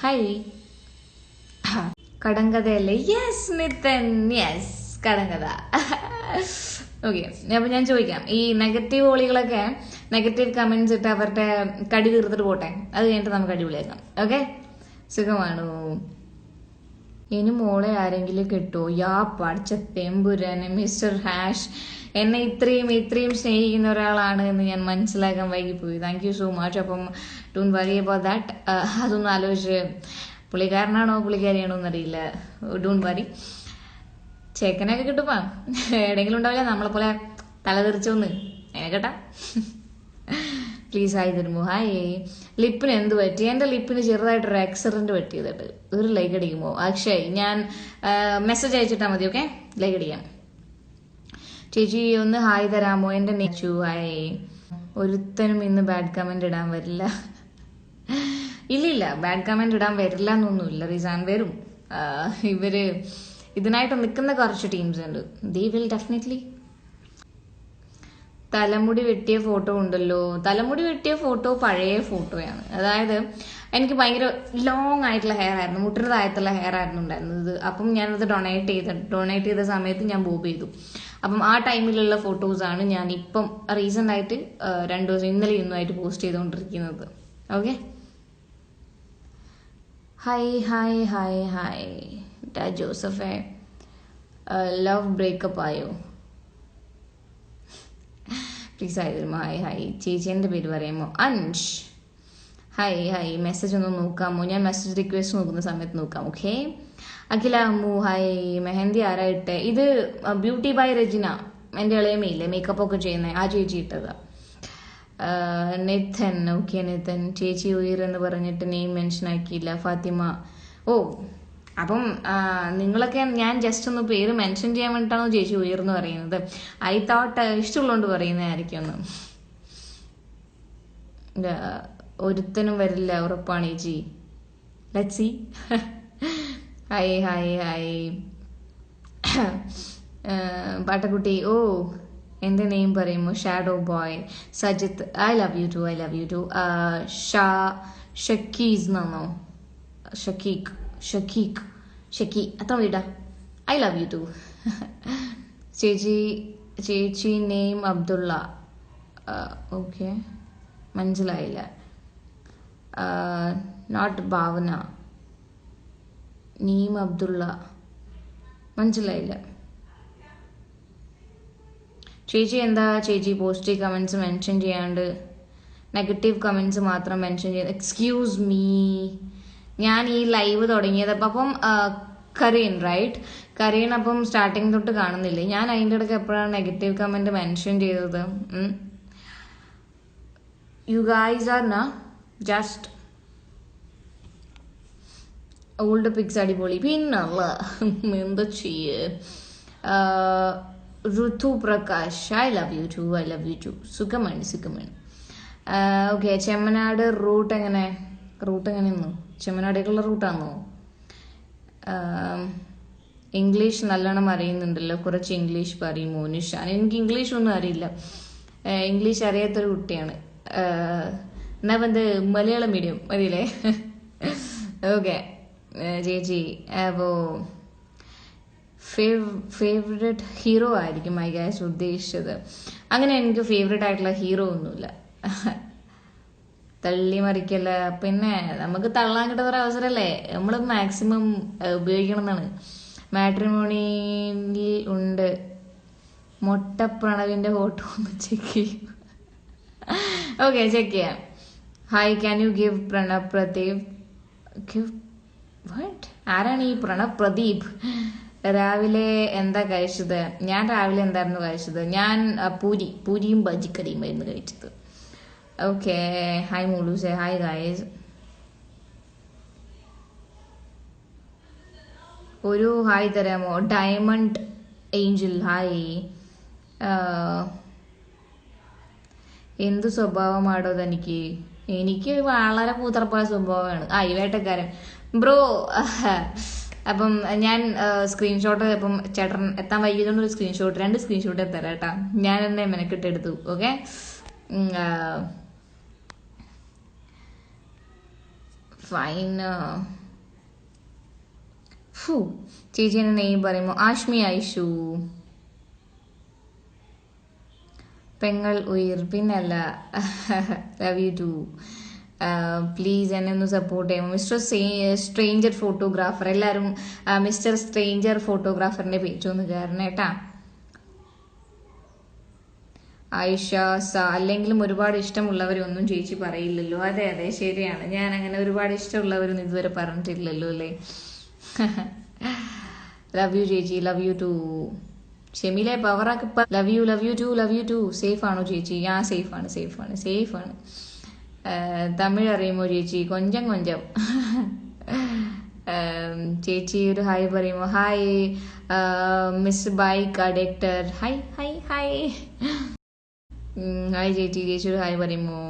Hi. കടങ്കഥയല്ലേ? Yes Nithan, yes കടങ്കഥ. Okay, അപ്പൊ ഞാൻ ചോദിക്കാം, ഈ നെഗറ്റീവ് ഓളികളൊക്കെ നെഗറ്റീവ് കമന്റ്സ് ഇട്ട് അവരുടെ കടി തീർത്തിട്ട് പോട്ടെ, അത് കഴിഞ്ഞിട്ട് നമുക്ക് അടിപൊളിയാക്കാം. ഓക്കെ, സുഖമാണോ? ഇനി മോളെ ആരെങ്കിലും കിട്ടുമോ? യാ പഠിച്ച തെമ്പുരാന് മിസ്റ്റർ ഹാഷ്, എന്നെ ഇത്രയും സ്നേഹിക്കുന്ന ഒരാളാണ് എന്ന് ഞാൻ മനസ്സിലാക്കാൻ വൈകിപ്പോയി. Thank you so much. അപ്പം ഡോണ്ട് വറി അബൌട്ട് ദാറ്റ്. അതൊന്നും ആലോചിച്ച് പുള്ളിക്കാരനാണോ പുള്ളിക്കാരിയാണോ എന്നറിയില്ല. Don't worry. ചേക്കനൊക്കെ കിട്ടുപ്പാ, എവിടെയെങ്കിലും ഉണ്ടാവില്ല നമ്മളെ പോലെ തലതെറിച്ചൊന്ന് കേട്ടാ. പ്ലീസ് ഹായ് തരുമോ? ഹായ്. ലിപ്പിന് എന്ത് പറ്റി? എൻ്റെ ലിപ്പിന് ചെറുതായിട്ടൊരു ആക്സിഡന്റ് പറ്റിയതായിട്ട്. ഒരു ലൈക്ക് അടിക്കുമോ? അക്ഷയ്, ഞാൻ മെസ്സേജ് അയച്ചിട്ടാൽ മതി. ഓക്കെ, ലൈക്ക് അടിക്കാം. ചേച്ചി ഒന്ന് ഹായ് തരാമോ? എൻ്റെ നെച്ചു ഹായ്. ഒരുത്തനും ഇന്ന് ബാഡ് കമന്റ് ഇടാൻ വരില്ല. ഇല്ല, ബാഡ് കമന്റ് ഇടാൻ വരില്ല എന്നൊന്നുമില്ല. റിസാൻ വരും. ഇവര് ഇതിനായിട്ട് നിൽക്കുന്ന കുറച്ച് ടീംസ് ഉണ്ട്. They will definitely. തലമുടി വെട്ടിയ ഫോട്ടോ ഉണ്ടല്ലോ. തലമുടി വെട്ടിയ ഫോട്ടോ പഴയ ഫോട്ടോയാണ്. അതായത് എനിക്ക് ഭയങ്കര ലോങ് ആയിട്ടുള്ള ഹെയർ ആയിരുന്നു, മുട്ടിന് താഴത്തുള്ള ഹെയർ ആയിരുന്നു ഉണ്ടായിരുന്നത്. അപ്പം ഞാനത് ഡൊണേറ്റ് ചെയ്ത സമയത്ത് ഞാൻ ബോബ് ചെയ്തു. അപ്പം ആ ടൈമിലുള്ള ഫോട്ടോസാണ് ഞാൻ ഇപ്പം റീസെന്റ് ആയിട്ട് 2 ദിവസം ഇന്നലെ ഇന്നുമായിട്ട് പോസ്റ്റ് ചെയ്തുകൊണ്ടിരിക്കുന്നത്. ഓക്കെ, ഹായ് ജോസഫേ. ലവ് ബ്രേക്കപ്പ് ആയോ? പ്ലീസ് ആയി തരുമോ? ഹായ്. ചേച്ചി എൻ്റെ പേര് പറയാമോ? അൻഷ്. ഹായ്. മെസ്സേജ് ഒന്ന് നോക്കാമോ? ഞാൻ മെസ്സേജ് റിക്വസ്റ്റ് നോക്കുന്ന സമയത്ത് നോക്കാം. ഓക്കെ. അഖില അമ്മു ഹായ്. മെഹന്തി ആരായിട്ടെ? ഇത് ബ്യൂട്ടി ബൈ റെജിന, എൻ്റെ ഇളയമയില്ലേ മേക്കപ്പ് ഒക്കെ ചെയ്യുന്നത്, ആ ചേച്ചി ഇട്ടതാ. നിതൻ. ഓക്കെ നിതൻ. ചേച്ചി ഉയരെന്ന് പറഞ്ഞിട്ട് നെയിം മെൻഷൻ ആക്കിയില്ല. ഫാത്തിമ. ഓ, അപ്പം നിങ്ങളൊക്കെ ഞാൻ ജസ്റ്റ് ഒന്ന് പേര് മെൻഷൻ ചെയ്യാൻ വേണ്ടിയിട്ടാണോ ചേച്ചി ഉയർന്ന് പറയുന്നത്? ഐ തോട്ട് ഇഷ്ടമുള്ളതുകൊണ്ട് പറയുന്നതായിരിക്കും ഒന്ന്. ഒരുത്തനും വരില്ല ഉറപ്പാണ് ചേച്ചി. Let's see. ഹായ്. പാട്ടക്കുട്ടി. ഓ, എൻ്റെ നെയിം പറയുമോ? Shadow boy. Sajith. I love you too. ഷക്കീസ് എന്നാണോ? ഷക്കി അത്ര വീടാ. I love you too. ചേച്ചി നെയിം അബ്ദുള്ള. ഓക്കെ, മനസ്സിലായില്ല. നോട്ട് ഭാവന. നെയിം അബ്ദുള്ള, മനസ്സിലായില്ല. ചേച്ചി എന്താ ചേച്ചി പോസിറ്റീവ് കമന്റ്സ് മെൻഷൻ ചെയ്യാണ്ട് നെഗറ്റീവ് കമന്റ്സ് മാത്രം മെൻഷൻ ചെയ്ത്? എക്സ്ക്യൂസ് മീ, ഞാൻ ഈ ലൈവ് തുടങ്ങിയത് അപ്പം കരീൻ റൈറ്റ്? കരീൻ അപ്പം സ്റ്റാർട്ടിങ് തൊട്ട് കാണുന്നില്ലേ? ഞാൻ അതിൻ്റെ ഇടയ്ക്ക് എപ്പോഴാണ് നെഗറ്റീവ് കമന്റ് മെൻഷൻ ചെയ്തത്? You guys are just old pics അടിപൊളി. പിന്നല്ല എന്താ ചെയ്യേ. Rithu Prakash. I love you too. സുഖമാണ്. ഓക്കെ, ചെമ്മനാട് റൂട്ട് എങ്ങനെയെന്നു? ചെമ്മനാടേക്കുള്ള റൂട്ടാണോ? ഇംഗ്ലീഷ് നല്ലോണം അറിയുന്നുണ്ടല്ലോ, കുറച്ച് ഇംഗ്ലീഷ് പറയുമോ? നിഷാൻ. എനിക്ക് ഇംഗ്ലീഷ് ഒന്നും അറിയില്ല, ഇംഗ്ലീഷ് അറിയാത്തൊരു കുട്ടിയാണ്. എന്നാ വന്ന് മലയാളം മീഡിയം മതിയില്ലേ? ഓക്കെ ചേച്ചി. അപ്പോ ഫേവറേറ്റ് ഹീറോ ആയിരിക്കും ഐ ഗൈസ് ഉദ്ദേശിച്ചത്. അങ്ങനെ എനിക്ക് ഫേവറേറ്റ് ആയിട്ടുള്ള ഹീറോ ഒന്നുമില്ല. തള്ളി മറിക്കല്ല. പിന്നെ നമുക്ക് തള്ളാൻ കിട്ടുന്ന ഒരു അവസരമല്ലേ, നമ്മൾ മാക്സിമം ഉപയോഗിക്കണം എന്നാണ്. മാട്രിമോണിയിൽ ഉണ്ട്. മൊട്ട പ്രണവിന്റെ ഫോട്ടോ ഒന്ന് ചെക്ക് ചെയ്യും. ഓക്കെ, ചെക്ക് ചെയ്യാം. Hi, can you give Pranav Pradeep? ആരാണ് ഈ പ്രണവ് പ്രദീപ്? രാവിലെ എന്താ കഴിച്ചത്? ഞാൻ രാവിലെ എന്തായിരുന്നു കഴിച്ചത്? ഞാൻ പൂരിയും ബജിക്കറിയുമായിരുന്നു കഴിച്ചത്. ഓക്കെ, ഹായ് മോളൂസെ. Hi guys. ഒരു ഹായ് തരാമോ? Diamond angel. ഹായ്. എന്ത് സ്വഭാവമാണോ തനിക്ക്? എനിക്ക് വളരെ പൂത്തറപ്പായ സ്വഭാവമാണ്. ഈ വേട്ടക്കാരൻ ബ്രോ. അപ്പം ഞാൻ സ്ക്രീൻഷോട്ട് ഇപ്പം ചേട്ടൻ എത്താൻ വൈകിയതുകൊണ്ട് ഒരു സ്ക്രീൻഷോട്ട് 2 സ്ക്രീൻഷോട്ട് തരാം കേട്ടാ. ഞാൻ എന്നെ മെനക്കെട്ടെടുത്തു. Okay, fine. ചേച്ചിയുടെ നെയിം പറയുമ്പോൾ ആഷ്മി ഐഷു. പെങ്ങൾ ഉയർ പിന്നല്ല. Love you to. പ്ലീസ് എന്നെ ഒന്ന് സപ്പോർട്ട് ചെയ്യാമോ? മിസ്റ്റർ സ്ട്രേഞ്ചർ ഫോട്ടോഗ്രാഫർ, എല്ലാവരും മിസ്റ്റർ സ്ട്രേഞ്ചർ ഫോട്ടോഗ്രാഫറിന്റെ പേജ് ഒന്ന് കയറണം കേട്ടാ. ആയിഷ അല്ലെങ്കിലും ഒരുപാട് ഇഷ്ടമുള്ളവരൊന്നും ചേച്ചി പറയില്ലല്ലോ. അതെ അതെ ശരിയാണ്, ഞാൻ അങ്ങനെ ഒരുപാട് ഇഷ്ടമുള്ളവരൊന്നും ഇതുവരെ പറഞ്ഞിട്ടില്ലല്ലോ അല്ലേ. ലവ് യു ചേച്ചി, ലവ് യു ടു. ഷെമിലെ പവറാക്ക് ലവ് യു ടു. സേഫ് ആണോ ചേച്ചി? ഞാൻ സേഫ് ആണ്. തമിഴ് അറിയുമോ ചേച്ചി? കൊഞ്ചം ചേച്ചി ഒരു ഹായ് പറയുമോ? Hi miss bike addicter. Hi hi ചേച്ചി ഒരു ഹായ് പറയുമോ?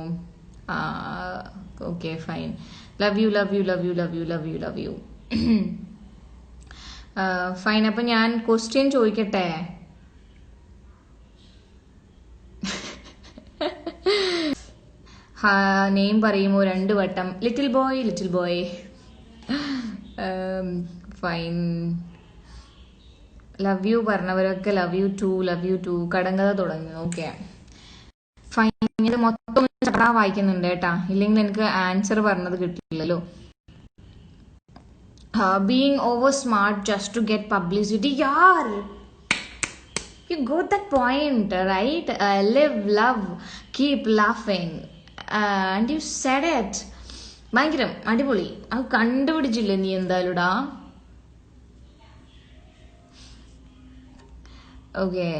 Okay fine. Love you. Fine. അപ്പൊ ഞാൻ ക്വസ്റ്റ്യൻ ചോദിക്കട്ടെ? നെയിം പറയുമോ 2 വട്ടം? Little boy. Fine. Love you പറഞ്ഞവരൊക്കെ ലവ് യു ടു. കടങ്കഥ തുടങ്ങി. Okay fine. ഇത് മൊത്തം വായിക്കുന്നുണ്ട് കേട്ടാ, ഇല്ലെങ്കിൽ എനിക്ക് ആൻസർ പറഞ്ഞത് കിട്ടില്ലല്ലോ. Being over smart just to get publicity. Yaar, you got that point, right? Live, love, keep laughing. And you said it. ഭയങ്കരം അടിപൊളി. അത് കണ്ടുപിടിച്ചില്ലേ നീ എന്തായാലുടാ. ഓക്കെ.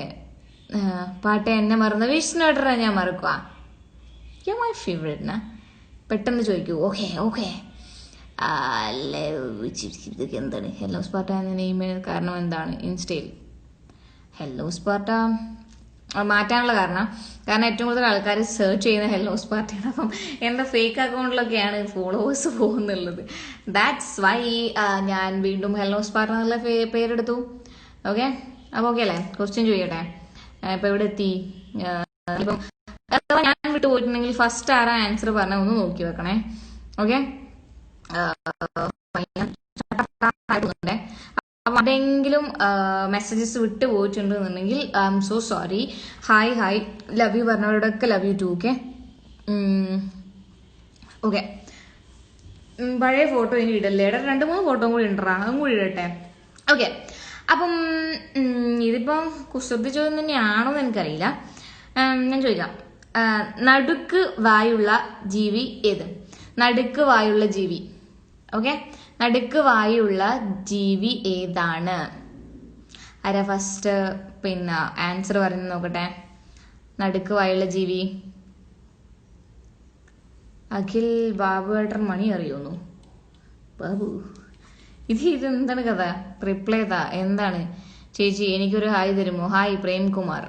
പാട്ട് എന്നെ മറന്ന വിഷ്ണു ഏട്ടറാ ഞാൻ മറക്കുക. You my favourite. പെട്ടെന്ന് ചോദിക്കൂ. ഓക്കെ ഇതൊക്കെ എന്താണ് ഹെല്ലോ സ്പാർട്ട എന്ന നെയിമിന് കാരണം എന്താണ്? ഇൻസ്റ്റയിൽ ഹെല്ലോ സ്പാർട്ട മാറ്റാനുള്ള കാരണം ഏറ്റവും കൂടുതൽ ആൾക്കാർ സെർച്ച് ചെയ്യുന്ന ഹെല്ലോ സ്പാർട്ടയാണ്. അപ്പം എൻ്റെ ഫേക്ക് അക്കൗണ്ടിലൊക്കെയാണ് ഫോളോവേഴ്സ് പോകുന്നുള്ളത്. ദാറ്റ്സ് വൈ ഞാൻ വീണ്ടും ഹെല്ലോ സ്പാർട്ട എന്നുള്ള പേരെടുത്തു. ഓക്കെ അപ്പോൾ ഓക്കെ അല്ലേ? ക്വസ്റ്റ്യൻ ചോദിക്കട്ടെ. ഇപ്പം എവിടെ എത്തി? ഇപ്പം ഞാൻ വിട്ടു പോയിട്ടുണ്ടെങ്കിൽ ഫസ്റ്റ് ആരാ ആൻസർ പറഞ്ഞ ഒന്ന് നോക്കി വെക്കണേ. ഓക്കെ അതെങ്കിലും മെസ്സേജസ് വിട്ടു പോയിട്ടുണ്ടെന്നുണ്ടെങ്കിൽ I am so sorry. Hi love you പറഞ്ഞവരോടൊക്കെ ലവ് യു ടു. ഓക്കെ പഴയ ഫോട്ടോ ഇനി ഇടല്ലേ? 2-3 ഫോട്ടോ കൂടി ഉണ്ടറാ, അതും കൂടി ഇടട്ടെ. ഓക്കെ അപ്പം ഇതിപ്പം കുസൃതി ചോദ്യം തന്നെയാണോ എന്ന് എനിക്കറിയില്ല. ഞാൻ ചോദിക്കാം. നടുക്ക് വായുള്ള ജീവി ഏത്? നടുക്ക് വായുള്ള ജീവി. ഓക്കെ നടുക്ക് വായുള്ള ജീവി ഏതാണ്? ആരാ ഫസ്റ്റ് പിന്നെ ആൻസർ പറഞ്ഞു നോക്കട്ടെ? നടുക്ക് വായുള്ള ജീവി. അഖിൽ ബാബു ഏട്ടൻ മണി അറിയുന്നു. ബാബു ഇതെന്താണ് കഥ? റിപ്ലൈ ചെയ്താ എന്താണ്? ചേച്ചി എനിക്കൊരു ഹായ് തരുമോ? ഹായ് പ്രേംകുമാർ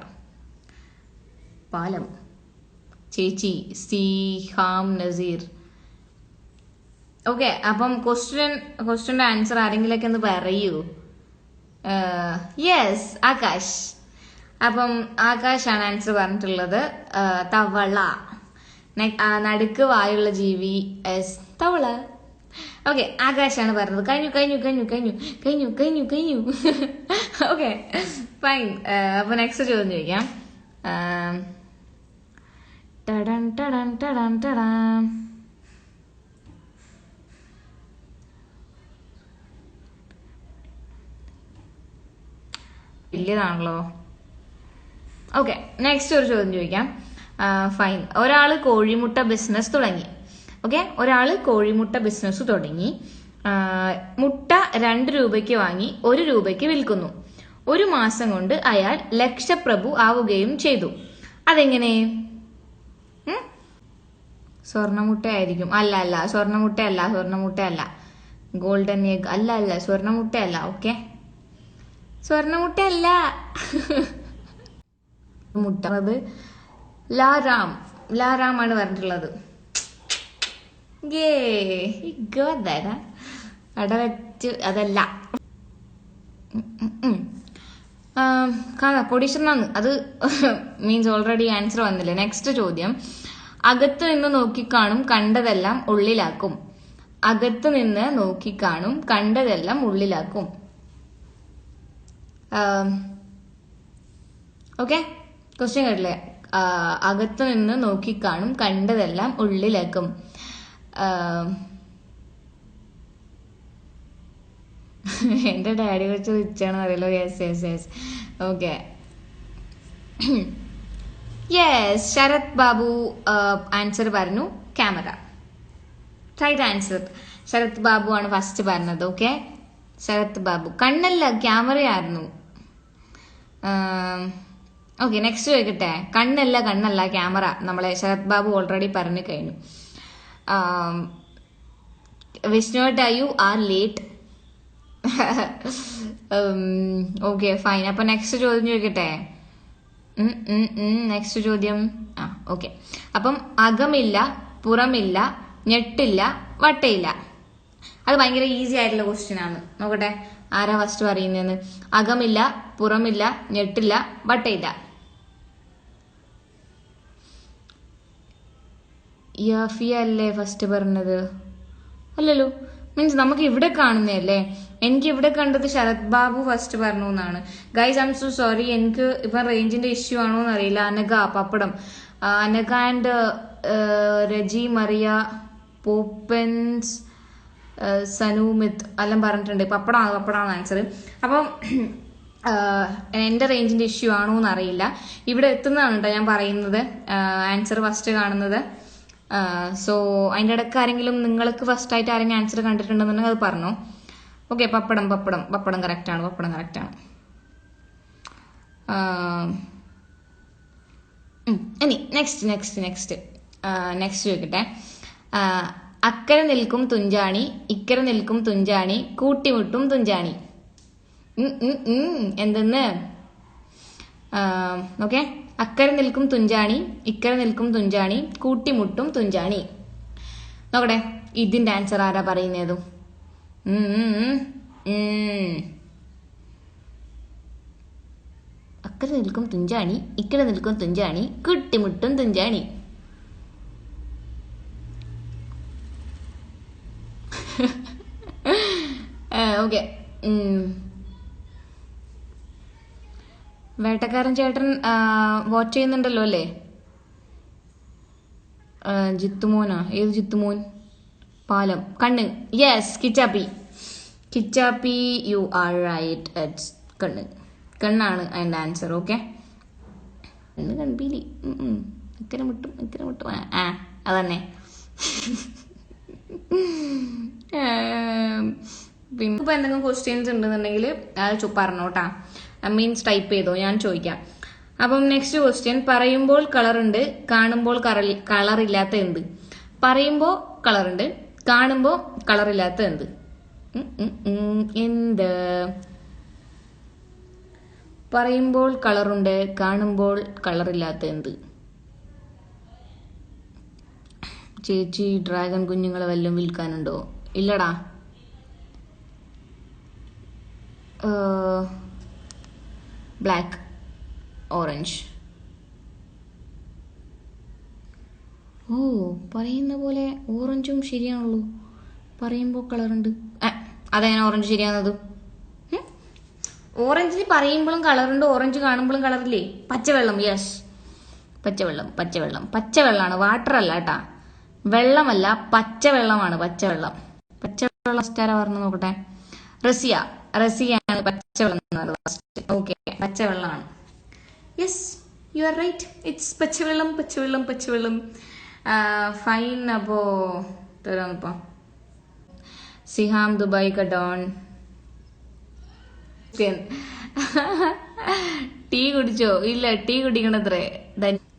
പാലം. ചേച്ചി സിഹാം നസീർ. ഓക്കെ അപ്പം ക്വസ്റ്റ്യന്റെ ആൻസർ ആരെങ്കിലൊക്കെ ഒന്ന് പറയൂ. യെസ് ആകാശ്. അപ്പം ആകാശാണ് ആൻസർ പറഞ്ഞിട്ടുള്ളത്. തവള. നടുക്ക് വായുള്ള ജീവി തവള. ഓക്കെ ആകാശാണ് പറഞ്ഞത്. കഴിഞ്ഞു. Okay fine. അപ്പൊ നെക്സ്റ്റ് ചോദ്യം ചോദിക്കാം. വലിയതാണല്ലോ. ഓക്കെ നെക്സ്റ്റ് ഒരു ചോദ്യം ചോദിക്കാം. ഫൈൻ. ഒരാള് കോഴിമുട്ട ബിസിനസ് തുടങ്ങി. മുട്ട 2 രൂപയ്ക്ക് വാങ്ങി 1 രൂപയ്ക്ക് വിൽക്കുന്നു. 1 മാസം കൊണ്ട് അയാൾ ലക്ഷപ്രഭു ആവുകയും ചെയ്തു. അതെങ്ങനെ? സ്വർണ്ണമുട്ട ആയിരിക്കും. അല്ല സ്വർണ്ണമുട്ടയല്ല. ഗോൾഡൻ എഗ് അല്ല സ്വർണ്ണമുട്ടയല്ല. ഓക്കെ സ്വർണ്ണമുട്ടയല്ല. മുട്ട ലാറാം ആണ് പറഞ്ഞിട്ടുള്ളത്. അടവറ്റ് അതല്ല. കൊടീശ്വരനാണ് അത്. മീൻസ് ഓൾറെഡി ആൻസർ വന്നില്ലേ. നെക്സ്റ്റ് ചോദ്യം. അകത്തു നിന്ന് നോക്കിക്കാണും കണ്ടതെല്ലാം ഉള്ളിലാക്കും. അകത്ത് നിന്ന് നോക്കിക്കാണും കണ്ടതെല്ലാം ഉള്ളിലാക്കും. ഓക്കെ, ക്വസ്റ്റ്യൻ കേട്ടില്ലേ? അകത്ത് നിന്ന് നോക്കിക്കാണും കണ്ടതെല്ലാം ഉള്ളിലാക്കും. എന്റെ ഡാഡി വെച്ച് റിച്ചാണെന്ന് അറിയല്ലോ. Yes yes yes. Okay, yes, Sarath Babu answer പറഞ്ഞു camera. Right answer. Sarath Babu ആണ് ഫസ്റ്റ് പറഞ്ഞത്. ഓക്കെ, ശരത് ബാബു. കണ്ണല്ല, ക്യാമറയായിരുന്നു. ഓക്കെ, നെക്സ്റ്റ് ചോദിക്കട്ടെ. കണ്ണല്ല ക്യാമറ. നമ്മളെ ശരത് ബാബു ഓൾറെഡി പറഞ്ഞു കഴിഞ്ഞു. വിഷ്ണുവേട്ട, you are late. Okay fine. അപ്പൊ നെക്സ്റ്റ് ചോദ്യം ചോദിക്കട്ടെ. നെക്സ്റ്റ് ചോദ്യം. ഓക്കെ. അപ്പം അകമില്ല, പുറമില്ല, ഞെട്ടില്ല, വട്ടയില്ല. അത് ഭയങ്കര ഈസി ആയിട്ടുള്ള ക്വസ്റ്റ്യൻ ആണ്. നോക്കട്ടെ ആരാ ഫസ്റ്റ് പറയുന്നതെന്ന്. അകമില്ല, പുറമില്ല, ഞെട്ടില്ല, വട്ടയില്ല. യാഫിയ അല്ലേ ഫസ്റ്റ് പറഞ്ഞത്? അല്ലല്ലോ, മീൻസ് നമുക്ക് ഇവിടെ കാണുന്നതല്ലേ. എനിക്ക് ഇവിടെ കണ്ടത് ശരത് ബാബു ഫസ്റ്റ് പറഞ്ഞു എന്നാണ്. Guys, I am so sorry. എനിക്ക് ഇപ്പൊ റേഞ്ചിന്റെ ഇഷ്യൂ ആണോ എന്ന് അറിയില്ല. അനഘ, പപ്പടം. അനഘ ആൻഡ് രജി മറിയ, പോപ്പൻസ്, സനൂമിത്ത് എല്ലാം പറഞ്ഞിട്ടുണ്ട്. പപ്പടമാണ് ആൻസർ. അപ്പം എന്റെ റേഞ്ചിന്റെ ഇഷ്യൂ ആണോ എന്ന് അറിയില്ല. ഇവിടെ എത്തുന്നതാണ് കേട്ടോ ഞാൻ പറയുന്നത്, ആൻസർ ഫസ്റ്റ് കാണുന്നത്. സോ അതിൻ്റെ ഇടയ്ക്ക് ആരെങ്കിലും നിങ്ങൾക്ക് ഫസ്റ്റ് ആയിട്ട് ആരെങ്കിലും ആൻസർ കണ്ടിട്ടുണ്ടെന്നുണ്ടെങ്കിൽ അത് പറഞ്ഞോ. ഓക്കെ, പപ്പടം കറക്റ്റാണ്. ഇനി നെക്സ്റ്റ് ചോദിക്കട്ടെ. അക്കരെ നിൽക്കും തുഞ്ചാണി, ഇക്കരെ നിൽക്കും തുഞ്ചാണി, കൂട്ടിമുട്ടും തുഞ്ചാണി. എന്തെന്ന്? ഓക്കെ, അക്കരെ നിൽക്കും തുഞ്ചാണി, ഇക്കരെ നിൽക്കും തുഞ്ചാണി, കൂട്ടിമുട്ടും തുഞ്ചാണി. നോക്കട്ടെ ഇതിന്റെ ആൻസർ ആരാ പറയുന്നതും. അക്കരെ നിൽക്കും തുഞ്ചാണി, ഇക്കരെ നിൽക്കും തുഞ്ചാണി, കൂട്ടിമുട്ടും തുഞ്ചാണി. ഓക്കെ, വേട്ടക്കാരൻ ചേട്ടൻ വാച്ച് ചെയ്യുന്നുണ്ടല്ലോ അല്ലേ? ജിത്തുമോനാ? ഏത് ജിത്തുമോൻ? പാലം, കണ്ണ്. യെസ്, കിച്ചാപ്പി, യു ആർ റൈറ്റ്. ഇറ്റ്സ് കണ്ണാണ് അതിൻ്റെ ആൻസർ. ഓക്കെ, കൺപീലി. ഇക്കരെ മുട്ടും. അതന്നെ. പിന്നെ ഇപ്പൊ എന്തെങ്കിലും ക്വസ്റ്റ്യൻസ് ഉണ്ടെന്നുണ്ടെങ്കിൽ അത് പറഞ്ഞോട്ടാ, മീൻസ് ടൈപ്പ് ചെയ്തോ, ഞാൻ ചോദിക്കാം. അപ്പം നെക്സ്റ്റ് ക്വസ്റ്റ്യൻ. പറയുമ്പോൾ കളറുണ്ട്, കാണുമ്പോൾ കളറില്ലാത്ത എന്ത്? പറയുമ്പോൾ കളറുണ്ട്, കാണുമ്പോൾ കളറില്ലാത്ത എന്ത്? എന്ത്? പറയുമ്പോൾ കളറുണ്ട്, കാണുമ്പോൾ കളറില്ലാത്ത എന്ത്? ചേച്ചി, ഡ്രാഗൺ കുഞ്ഞുങ്ങളെ വല്ലതും വിൽക്കാനുണ്ടോ? ഇല്ലടാ. Black, orange. ഓ, പറയുന്ന പോലെ ഓറഞ്ചും ശരിയാണല്ലോ. പറയുമ്പോൾ കളറുണ്ട്. അതെങ്ങനെ ഓറഞ്ച് ശരിയാകുന്നത്? ഓറഞ്ചിന് പറയുമ്പോഴും കളറുണ്ട്, ഓറഞ്ച് കാണുമ്പോഴും കളറില്ലേ? പച്ചവെള്ളം. യെസ്, പച്ചവെള്ളമാണ്, വാട്ടർ അല്ല കേട്ടാ. വെള്ളമല്ല, പച്ചവെള്ളമാണ്. പച്ചവെള്ളം സ്റ്റാരാ പറഞ്ഞു നോക്കട്ടെ. റസിയാണ് പച്ചവെള്ളം എന്ന് പറഞ്ഞത്. ഓക്കെ, പച്ചവെള്ളമാണ്. Yes, you are right. It's പച്ചവെള്ളം. ഫൈൻ. അപ്പോ തരാമിപ്പോ. സിഹാം, ദുബായ് കഡോൺ. ടീ കുടിച്ചോ? ഇല്ല, ടീ കുടിക്കണത്രേ.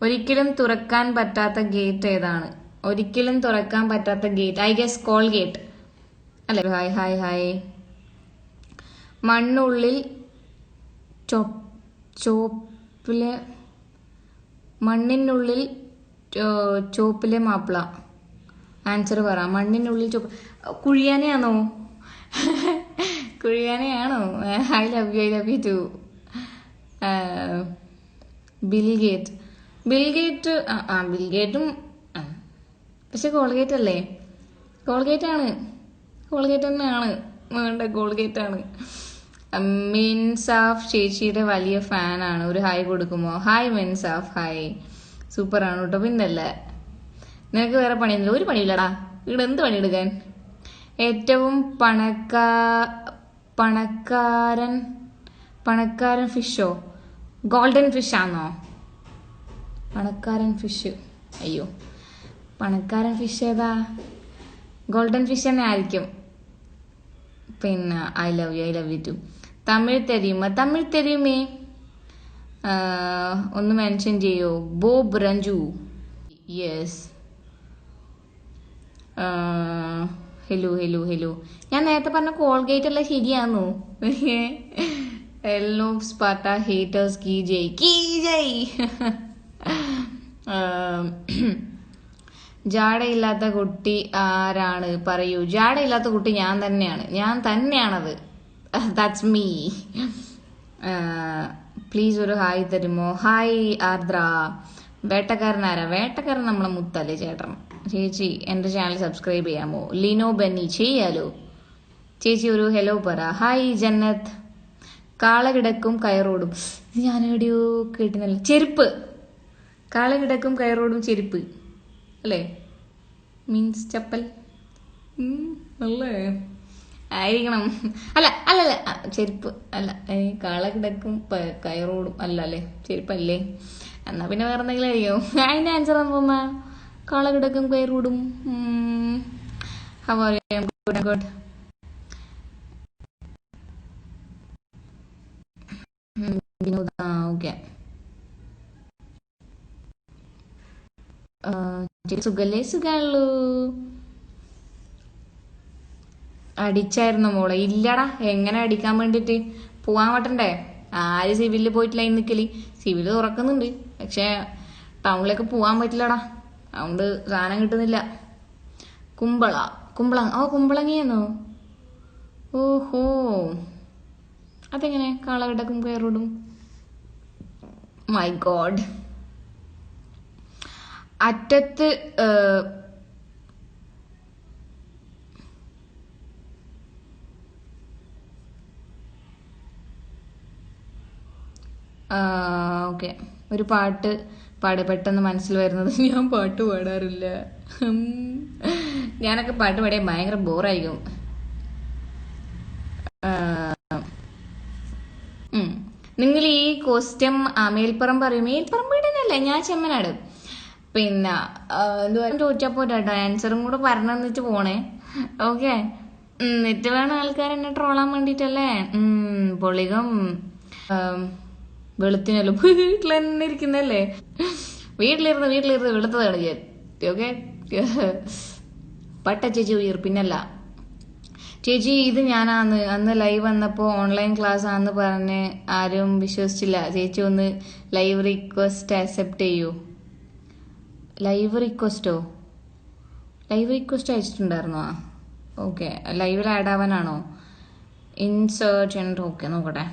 ഒരിക്കലും തുറക്കാൻ പറ്റാത്ത ഗേറ്റ് ഏതാണ്? ഒരിക്കലും തുറക്കാൻ പറ്റാത്ത ഗേറ്റ്, ഐ ഗസ് കോൾഗേറ്റ് അല്ലേ? ഹായ്. മണ്ണുള്ളിൽ മണ്ണിനുള്ളിൽ ചോപ്പിലെ മാപ്പിള. ആൻസർ പറ. മണ്ണിനുള്ളിൽ കുഴിയാനയാണോ? I love you too. ബിൽഗേറ്റും പക്ഷെ കോൾഗേറ്റ് അല്ലേ? കോൾഗേറ്റ് ആണ്. കോൾഗേറ്റ് തന്നെയാണ്, വേണ്ട കോൾഗേറ്റ് ആണ്. മിൻസാഫ് ചേച്ചിയുടെ വലിയ ഫാനാണ്, ഒരു ഹായ് കൊടുക്കുമോ? Hi Minsaf, hi. സൂപ്പറാണ് കേട്ടോ. പിന്നല്ലേ, നിനക്ക് വേറെ പണിയൊന്നുമില്ല? ഒരു പണിയില്ലടാ ഇവിടെ, എന്ത് പണിയെടുക്കാൻ? ഏറ്റവും പണക്കാരൻ ഫിഷോ? ഗോൾഡൻ ഫിഷ് ആണോ? പണക്കാരൻ ഫിഷ്, അയ്യോ പണക്കാരൻ ഫിഷ് ഏതാ? ഗോൾഡൻ ഫിഷ് തന്നെ ആയിരിക്കും. പിന്നെ I love you too. Tamil തെരിയുമേ? ഒന്ന് മെൻഷൻ ചെയ്യോ? ബോബ് രഞ്ജു, യെസ്. ഹലോ. ഞാൻ നേരത്തെ പറഞ്ഞ കോൾഗേറ്റ് അല്ല, ശരിയാന്നോ? എല്ലോ സ്പാർട്ട ഹേറ്റേഴ്സ് കീ ജയ്. ജാടയില്ലാത്ത കുട്ടി ആരാണ് പറയൂ? ജാടയില്ലാത്ത കുട്ടി ഞാൻ തന്നെയാണത്. That's me. പ്ലീസ് ഒരു ഹായ് തരുമോ? ഹായ് ആർദ്ര. വേട്ടക്കാരൻ ആരാ? വേട്ടക്കാരൻ നമ്മളെ മുത്തല്ലേ ചേട്ടൻ. ചേച്ചി എൻ്റെ ചാനൽ സബ്സ്ക്രൈബ് ചെയ്യാമോ? ലിനോ ബെന്നി, ചെയ്യാലോ ചേച്ചി. ഒരു ഹലോ പറ. ഹായ് ജന്നത്ത്. കാളകിടക്കും കയറോടും, ഞാൻ എവിടെയോ കേട്ടിനല്ല. ചെരുപ്പ്. കാളകിടക്കും കയറോടും ചെരുപ്പ് അല്ലേ? മീൻസ് ചപ്പൽ അല്ലേ? ആയിരിക്കണം. അല്ല ചെരുപ്പ് അല്ല. കാളകിടക്കും കയറോടും അല്ല അല്ലേ? ചെരുപ്പല്ലേ? എന്നാ പിന്നെ വേറെ എന്തെങ്കിലും ആയിരിക്കും. അതിന്റെ ആൻസർ എന്താ? കാളകിടക്കും കയറോടും. ഗുഡ്. ഓക്കെ. സുഖള്ളൂ. അടിച്ചായിരുന്നു മോളെ? ഇല്ലടാ, എങ്ങനെ അടിക്കാൻ വേണ്ടിട്ട്? പോവാൻ പറ്റണ്ടേ? ആര് സിവിലിൽ പോയിട്ട് ലൈൻ നിക്കല്? സിവില് തുറക്കുന്നുണ്ട്, പക്ഷെ ടൗണിലേക്ക് പോവാൻ പറ്റില്ലടാ, അതുകൊണ്ട് സാധനം കിട്ടുന്നില്ല. കുമ്പളങ്ങിയെന്നോ? ഓഹോ, അതെങ്ങനെ കാളകിടക്കും കയറോടും? My god. അറ്റത്ത് ഓക്കെ, ഒരു പാട്ട് പാട്, പെട്ടെന്ന് മനസ്സിൽ വരുന്നത്. ഞാൻ പാട്ട് പാടാറില്ല. ഞാനൊക്കെ പാട്ട് പാടിയാൽ ഭയങ്കര ബോറായിരിക്കും. നിങ്ങൾ ഈ ക്വസ്റ്റ്യൻ മേൽപ്പുറം പറയും? മേൽപ്പുറം വീടനല്ലേ, ഞാൻ ചെമ്മനാട്. പിന്നെ ചോദിച്ചപ്പോ ആൻസറും കൂടെ പറഞ്ഞു തന്നിട്ട് പോണേ. ഓക്കെ, എന്നിട്ട് വേണം ആൾക്കാർ എന്നെ ട്രോളാൻ വേണ്ടിട്ടല്ലേ. പൊളികം വെളുത്തിനല്ലോ, വീട്ടിൽ തന്നെ ഇരിക്കുന്നല്ലേ. വീട്ടിലിരുന്ന് വെളുത്തതാണ് ഞാൻ. ഓക്കെ, പട്ട ചേച്ചി ഉയർ. പിന്നല്ല ചേച്ചി, ഇത് ഞാനാന്ന് അന്ന് ലൈവ് വന്നപ്പോൾ ഓൺലൈൻ ക്ലാസ് ആണെന്ന് പറഞ്ഞ് ആരും വിശ്വസിച്ചില്ല. ചേച്ചി ഒന്ന് ലൈവ് റിക്വസ്റ്റ് ആക്സെപ്റ്റ് ചെയ്യൂ. ലൈവ് റിക്വസ്റ്റ് അയച്ചിട്ടുണ്ടായിരുന്നോ? ഓക്കെ, ലൈവിൽ ആഡ് ആവാനാണോ? ഇൻസേർട്ട്. ഓക്കെ, നോക്കട്ടെ.